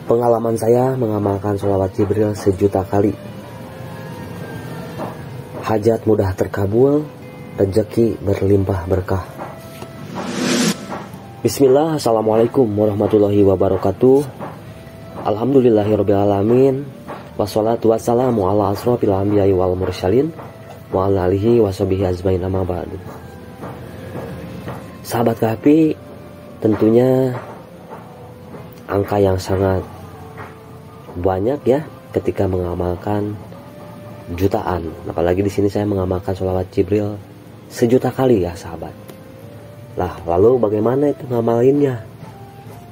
Pengalaman saya mengamalkan sholawat Jibril 1.000.000 kali. Hajat mudah terkabul, rezeki berlimpah berkah. Bismillah, assalamualaikum warahmatullahi wabarakatuh. Alhamdulillahirrabbilalamin. Wassalatu wassalamu ala asrofil anbiya'i wal mursalin wa ala alihi wa sahbihi ajmain, amma ba'du. Sahabat Kahfi, tentunya angka yang sangat banyak ya ketika mengamalkan jutaan. Apalagi di sini saya mengamalkan sholawat Jibril 1.000.000 kali ya sahabat. Lah, lalu bagaimana itu ngamalinnya?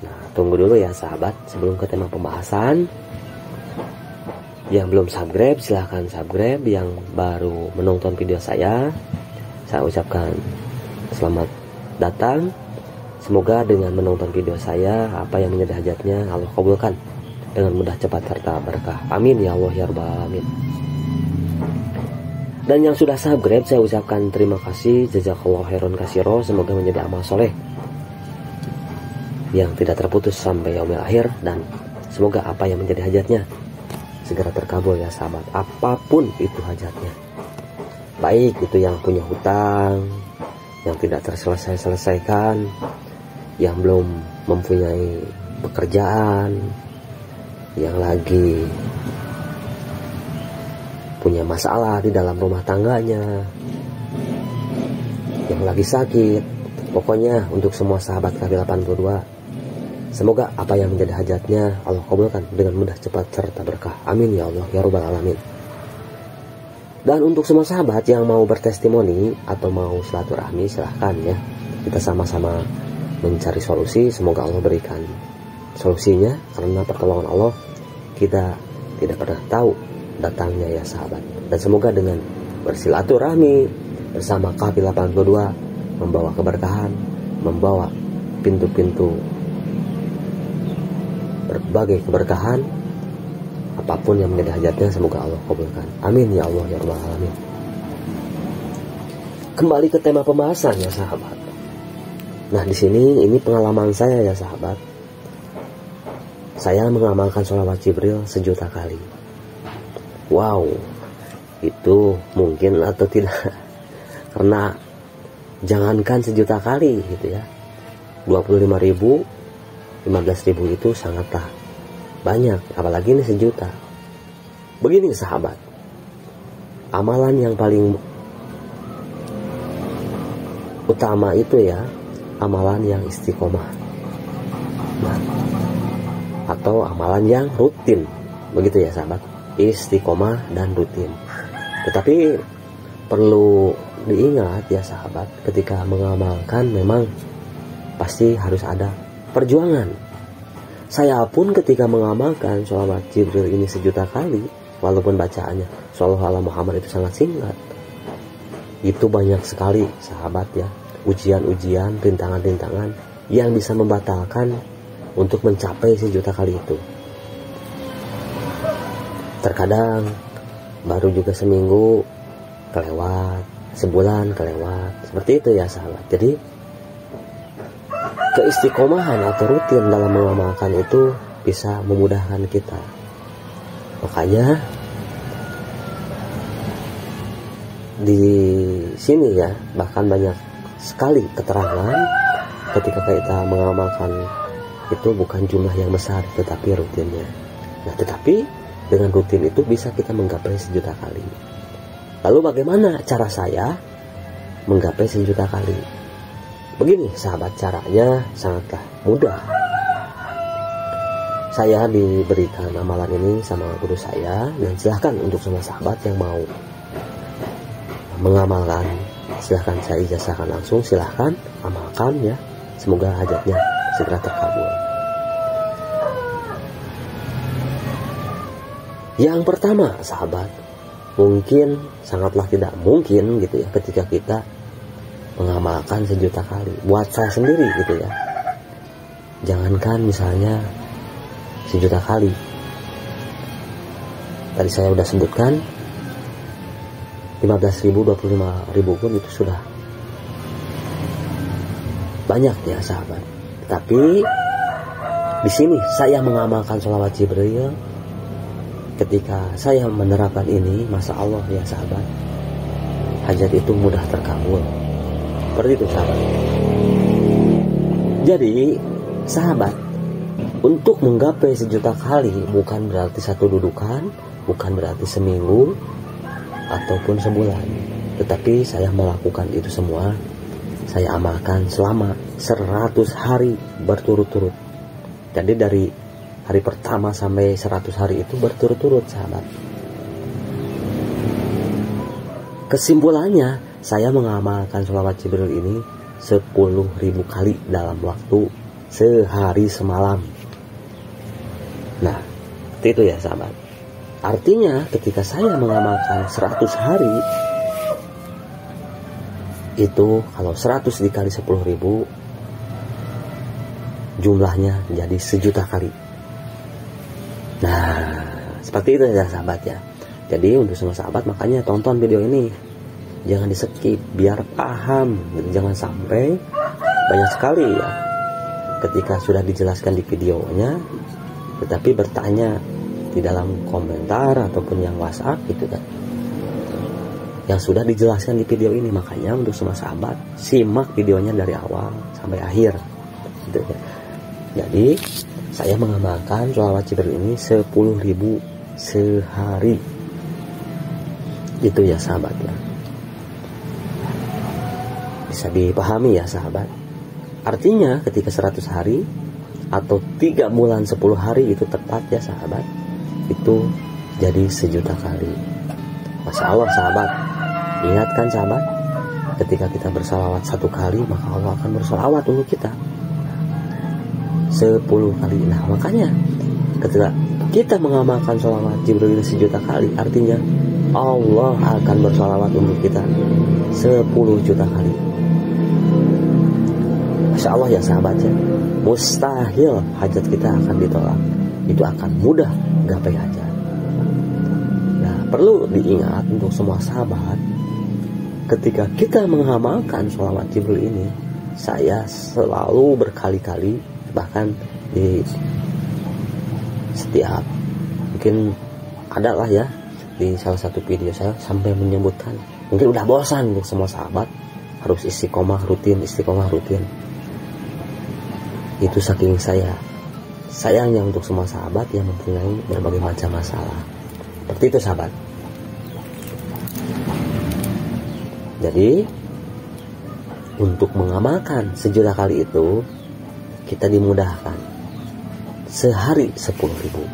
Nah, tunggu dulu ya sahabat, sebelum ke tema pembahasan. Yang belum subscribe, silahkan subscribe. Yang baru menonton video saya ucapkan selamat datang. Semoga dengan menonton video saya, apa yang menjadi hajatnya Allah kabulkan dengan mudah, cepat, serta berkah. Amin ya Allah ya Rabbal Alamin. Dan yang sudah subscribe, saya ucapkan terima kasih, jazakallahu khairan katsira. Semoga menjadi amal soleh yang tidak terputus sampai yaumil akhir, dan semoga apa yang menjadi hajatnya segera terkabul ya sahabat, apapun itu hajatnya. Baik itu yang punya hutang, yang tidak terselesaikan, yang belum mempunyai pekerjaan, yang lagi punya masalah di dalam rumah tangganya, yang lagi sakit. Pokoknya untuk semua sahabat Kahfi 82, semoga apa yang menjadi hajatnya Allah kabulkan dengan mudah, cepat, serta berkah. Amin ya Allah ya Rabbal Alamin. Dan untuk semua sahabat yang mau bertestimoni atau mau silaturahmi, silahkan ya. Kita sama-sama mencari solusi. Semoga Allah berikan solusinya, karena pertolongan Allah kita tidak pernah tahu datangnya ya sahabat. Dan semoga dengan bersilaturahmi bersama Kahfi 82 membawa keberkahan, membawa pintu-pintu berbagai keberkahan, apapun yang menjadi hajatnya semoga Allah kabulkan. Amin ya Allah ya Rabbal Alamin. Kembali ke tema pembahasan ya sahabat. Nah, di sini ini pengalaman saya ya sahabat. Saya mengamalkan sholawat Jibril 1.000.000 kali. Wow, itu mungkin atau tidak? Karena jangankan 1.000.000 kali gitu ya, 25.000, 15.000 itu sangatlah banyak, apalagi ini 1.000.000. Begini sahabat, amalan yang paling utama itu ya, amalan yang istiqomah, nah, atau amalan yang rutin, begitu ya sahabat. Istiqomah dan rutin. Tetapi perlu diingat ya sahabat, ketika mengamalkan memang pasti harus ada perjuangan. Saya pun ketika mengamalkan sholawat Jibril ini 1.000.000 kali, walaupun bacaannya Shallallahu ala Muhammad itu sangat singkat, itu banyak sekali sahabat ya, ujian-ujian, rintangan-rintangan yang bisa membatalkan untuk mencapai 1.000.000 kali itu. Terkadang baru juga seminggu kelewat, sebulan kelewat, seperti itu ya sahabat. Jadi keistiqomahan atau rutin dalam mengamalkan itu bisa memudahkan kita. Makanya di sini ya, bahkan banyak sekali keterangan ketika kita mengamalkan itu bukan jumlah yang besar, tetapi rutinnya. Nah, tetapi dengan rutin itu bisa kita menggapai 1.000.000 kali. Lalu bagaimana cara saya menggapai 1.000.000 kali? Begini sahabat, caranya sangatlah mudah. Saya diberikan amalan ini sama guru saya, dan silahkan untuk semua sahabat yang mau mengamalkan, silahkan saya ijazahkan langsung, silahkan amalkan ya. Semoga hajatnya segera terkabul. Yang pertama sahabat, mungkin sangatlah tidak mungkin gitu ya ketika kita mengamalkan 1.000.000 kali. Buat saya sendiri gitu ya, jangankan misalnya 1.000.000 kali, tadi saya sudah sebutkan 15.000, 25.000 pun itu sudah banyak ya sahabat. Tapi Di sini saya mengamalkan sholawat Jibril. Ketika saya menerapkan ini, Masya Allah ya sahabat, hajat itu mudah terkabul. Seperti itu sahabat. Jadi sahabat, untuk menggapai 1.000.000 kali bukan berarti satu dudukan, bukan berarti seminggu ataupun sebulan, tetapi saya melakukan itu semua, saya amalkan selama 100 hari berturut-turut. Jadi dari hari pertama sampai 100 hari itu berturut-turut sahabat. Kesimpulannya, saya mengamalkan sholawat Jibril ini 10.000 kali dalam waktu sehari semalam. Nah, itu ya sahabat. Artinya ketika saya mengamalkan 100 hari, itu kalau 100 dikali 10.000, jumlahnya jadi 1.000.000 kali. Nah, seperti itu ya sahabat ya. Jadi untuk semua sahabat, makanya tonton video ini, jangan di skip biar paham. Jadi jangan sampai banyak sekali ya ketika sudah dijelaskan di videonya, tetapi bertanya di dalam komentar ataupun yang WhatsApp gitu kan, yang sudah dijelaskan di video ini. Makanya untuk semua sahabat, simak videonya dari awal sampai akhir gitu ya. Jadi saya mengamalkan sholawat Jibril ini 10.000 sehari. Itu ya sahabat ya. Bisa dipahami ya sahabat. Artinya ketika 100 hari atau 3 bulan 10 hari itu tepat ya sahabat, itu jadi 1.000.000 kali. Masya Allah sahabat. Ingatkan sahabat, ketika kita bersalawat 1 kali, maka Allah akan bersalawat untuk kita 10 kali. Nah makanya ketika kita mengamalkan sholawat Jibril 1.000.000 kali, artinya Allah akan bersalawat untuk kita 10.000.000 kali. Masya Allah ya sahabat ya. Mustahil hajat kita akan ditolak. Itu akan mudah gapai hajat. Nah perlu diingat untuk semua sahabat, ketika kita mengamalkan sholawat Jibril ini, saya selalu berkali-kali, bahkan di setiap, mungkin adalah ya, di salah satu video saya sampai menyebutkan, mungkin udah bosan untuk semua sahabat, harus istiqomah rutin. Itu saking sayangnya untuk semua sahabat yang mempunyai berbagai macam masalah. Seperti itu sahabat. Jadi untuk mengamalkan 1.000.000 kali itu, kita dimudahkan. Sehari 10.000.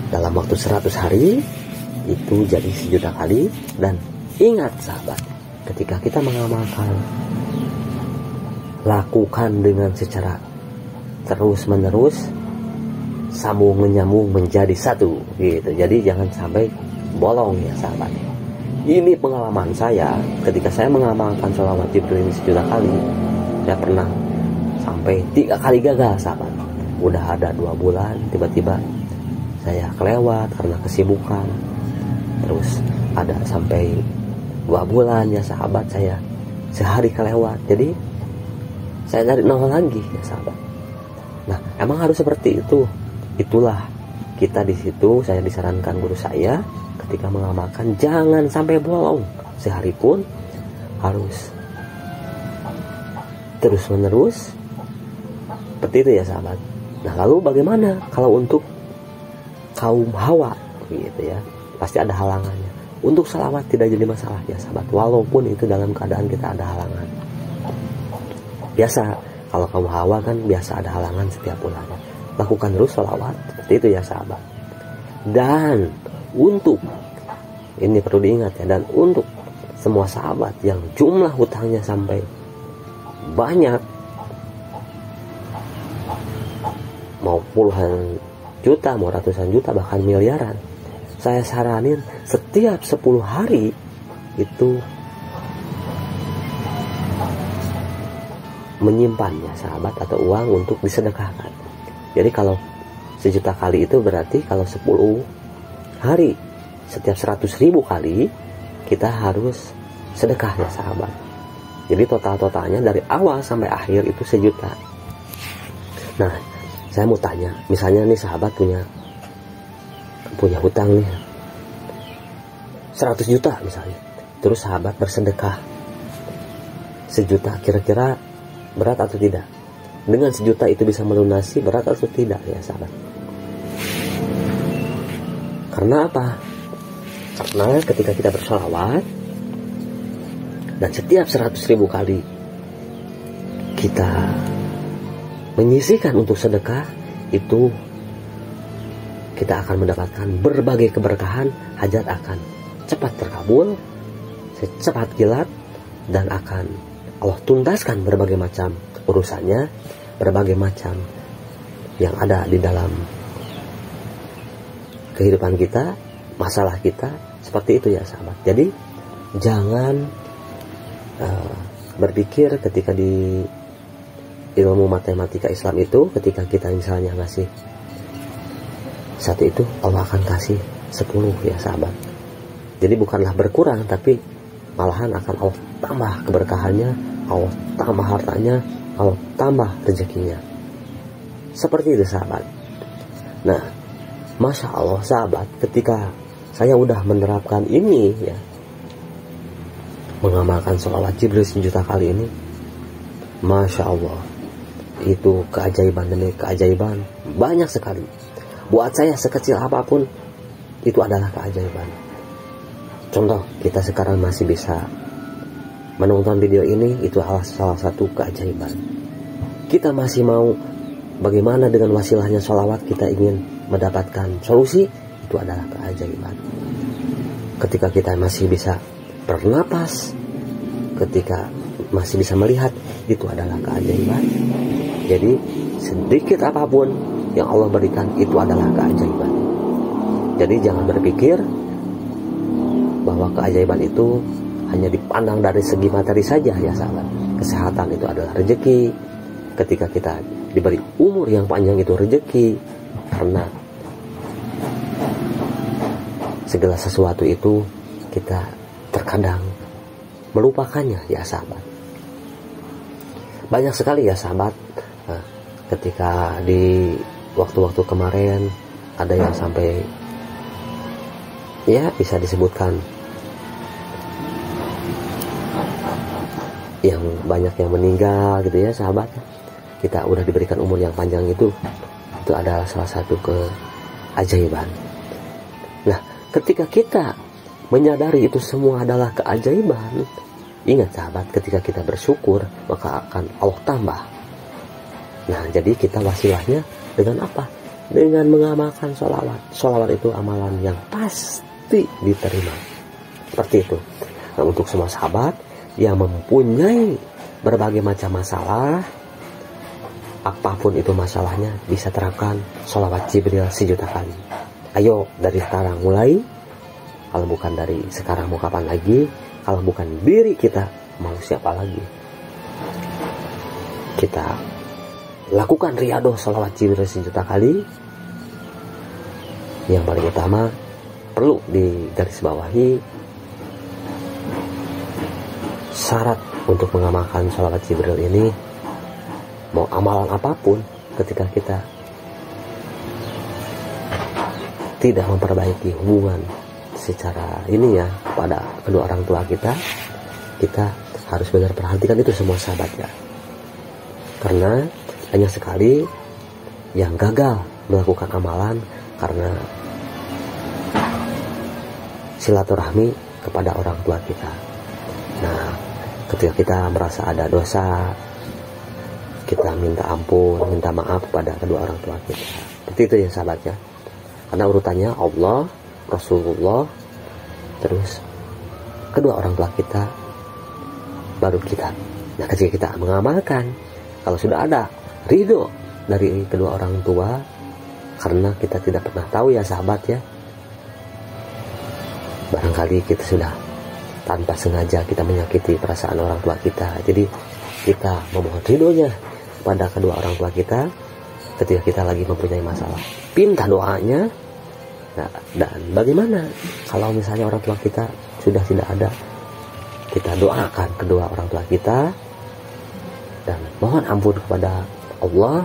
Dalam waktu 100 hari itu jadi 1.000.000 kali. Dan ingat sahabat, ketika kita mengamalkan, lakukan dengan secara terus menerus, sambung menyambung menjadi satu gitu. Jadi jangan sampai bolong ya sahabat. Ini pengalaman saya ketika saya mengamalkan sholawat Jibril ini 1.000.000 kali. Saya pernah sampai 3 kali gagal sahabat. Udah ada 2 bulan, tiba-tiba saya kelewat karena kesibukan. Terus ada sampai 2 bulan ya sahabat, saya sehari kelewat. Jadi saya dari nol lagi ya sahabat. Nah emang harus seperti itu. Itulah kita di situ. Saya disarankan guru saya, ketika mengamalkan jangan sampai bolong. Sehari pun harus terus menerus. Seperti itu ya sahabat. Nah lalu bagaimana kalau untuk kaum hawa gitu ya, pasti ada halangannya. Untuk salawat tidak jadi masalah ya sahabat, walaupun itu dalam keadaan kita ada halangan. Biasa kalau kaum hawa kan biasa ada halangan setiap bulannya. Lakukan terus salawat seperti itu ya sahabat. Dan untuk ini perlu diingat ya, dan untuk semua sahabat yang jumlah hutangnya sampai banyak, mau puluhan juta, mau ratusan juta, bahkan miliaran, saya saranin setiap 10 hari itu menyimpannya sahabat, atau uang untuk disedekahkan. Jadi kalau 1.000.000 kali itu berarti kalau 10 hari, setiap 100.000 kali kita harus sedekah ya sahabat. Jadi total-totalnya dari awal sampai akhir itu 1.000.000. Nah, saya mau tanya, misalnya nih sahabat punya hutang nih 100 juta misalnya, terus sahabat bersedekah 1 juta, kira-kira berat atau tidak? Dengan 1 juta itu bisa melunasi, berat atau tidak ya sahabat? Karena apa? Karena ketika kita bersolawat dan setiap 100.000 kali kita menyisihkan untuk sedekah, itu kita akan mendapatkan berbagai keberkahan, hajat akan cepat terkabul, secepat kilat, dan akan Allah tuntaskan berbagai macam urusannya, berbagai macam yang ada di dalam kehidupan kita, masalah kita, seperti itu ya sahabat. Jadi jangan berpikir ketika di ilmu matematika Islam itu, ketika kita misalnya ngasih 1 itu, Allah akan kasih 10 ya sahabat. Jadi bukanlah berkurang, tapi malahan akan Allah tambah keberkahannya, Allah tambah hartanya, Allah tambah rezekinya. Seperti itu sahabat. Nah, Masya Allah sahabat, ketika saya udah menerapkan ini ya, mengamalkan sholawat Jibril 1 juta kali ini, Masya Allah, itu keajaiban demi keajaiban banyak sekali. Buat saya sekecil apapun itu adalah keajaiban. Contoh, kita sekarang masih bisa menonton video ini, itu adalah salah satu keajaiban. Kita masih mau, bagaimana dengan wasilahnya sholawat kita ingin mendapatkan solusi, itu adalah keajaiban. Ketika kita masih bisa bernapas, ketika masih bisa melihat, itu adalah keajaiban. Jadi sedikit apapun yang Allah berikan, itu adalah keajaiban. Jadi jangan berpikir bahwa keajaiban itu hanya dipandang dari segi materi saja ya sahabat. Kesehatan itu adalah rezeki. Ketika kita diberi umur yang panjang itu rezeki. Karena segala sesuatu itu kita terkadang melupakannya ya sahabat. Banyak sekali ya sahabat, ketika di waktu-waktu kemarin ada yang sampai ya bisa disebutkan yang banyak yang meninggal gitu ya sahabat. Kita udah diberikan umur yang panjang, itu adalah salah satu keajaiban. Nah, ketika kita menyadari itu semua adalah keajaiban, ingat sahabat, ketika kita bersyukur maka akan Allah tambah. Nah, jadi kita wasilahnya dengan apa? Dengan mengamalkan sholawat. Sholawat itu amalan yang pasti diterima. Seperti itu. Nah, untuk semua sahabat yang mempunyai berbagai macam masalah, apapun itu masalahnya, bisa terapkan sholawat Jibril 1 juta kali. Ayo dari sekarang mulai. Kalau bukan dari sekarang mau kapan lagi? Kalau bukan diri kita, mau siapa lagi? Kita lakukan riadoh sholawat Jibril 1 juta kali. Yang paling utama perlu digarisbawahi, syarat untuk mengamalkan sholawat Jibril ini, mau amalan apapun, ketika kita tidak memperbaiki hubungan secara ini ya pada kedua orang tua kita harus benar perhatikan itu semua sahabat ya. Karena banyak sekali yang gagal melakukan amalan karena silaturahmi kepada orang tua kita. Nah, ketika kita merasa ada dosa, kita minta ampun, minta maaf kepada kedua orang tua kita. Seperti itu ya sahabat ya. Karena urutannya Allah, Rasulullah, terus kedua orang tua kita, baru kita. Nah, ketika kita mengamalkan, kalau sudah ada ridho dari kedua orang tua, karena kita tidak pernah tahu ya sahabat ya, barangkali kita sudah tanpa sengaja kita menyakiti perasaan orang tua kita. Jadi kita memohon ridhonya pada kedua orang tua kita ketika kita lagi mempunyai masalah. Pinta doanya. Nah, dan bagaimana kalau misalnya orang tua kita sudah tidak ada? Kita doakan kedua orang tua kita dan mohon ampun kepada Allah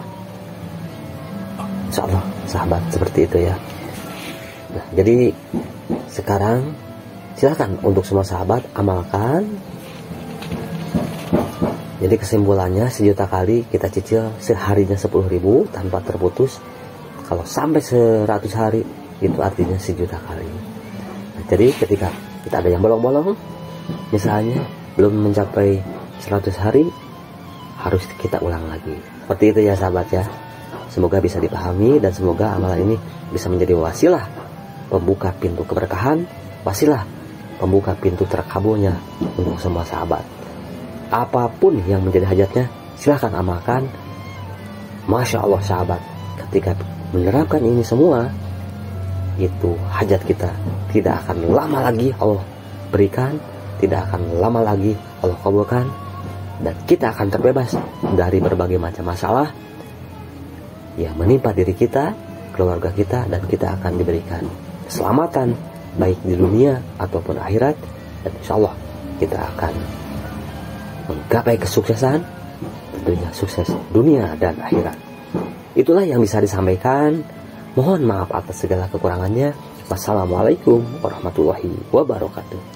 Insya Allah sahabat, seperti itu ya. Nah, jadi sekarang silakan untuk semua sahabat amalkan. Jadi kesimpulannya, 1.000.000 kali kita cicil seharinya 10.000 tanpa terputus. Kalau sampai 100 hari itu artinya 1.000.000 kali. Nah, jadi ketika kita ada yang bolong-bolong, misalnya belum mencapai 100 hari, harus kita ulang lagi. Seperti itu ya sahabat ya. Semoga bisa dipahami dan semoga amalan ini bisa menjadi wasilah pembuka pintu keberkahan, wasilah pembuka pintu terkabulnya untuk semua sahabat. Apapun yang menjadi hajatnya, silahkan amalkan. Masya Allah sahabat, ketika menerapkan ini semua, itu hajat kita tidak akan lama lagi Allah berikan, tidak akan lama lagi Allah kabulkan, dan kita akan terbebas dari berbagai macam masalah yang menimpa diri kita, keluarga kita, dan kita akan diberikan keselamatan baik di dunia ataupun akhirat, dan insya Allah kita akan menggapai kesuksesan, tentunya sukses dunia dan akhirat. Itulah yang bisa disampaikan. Mohon maaf atas segala kekurangannya. Wassalamualaikum warahmatullahi wabarakatuh.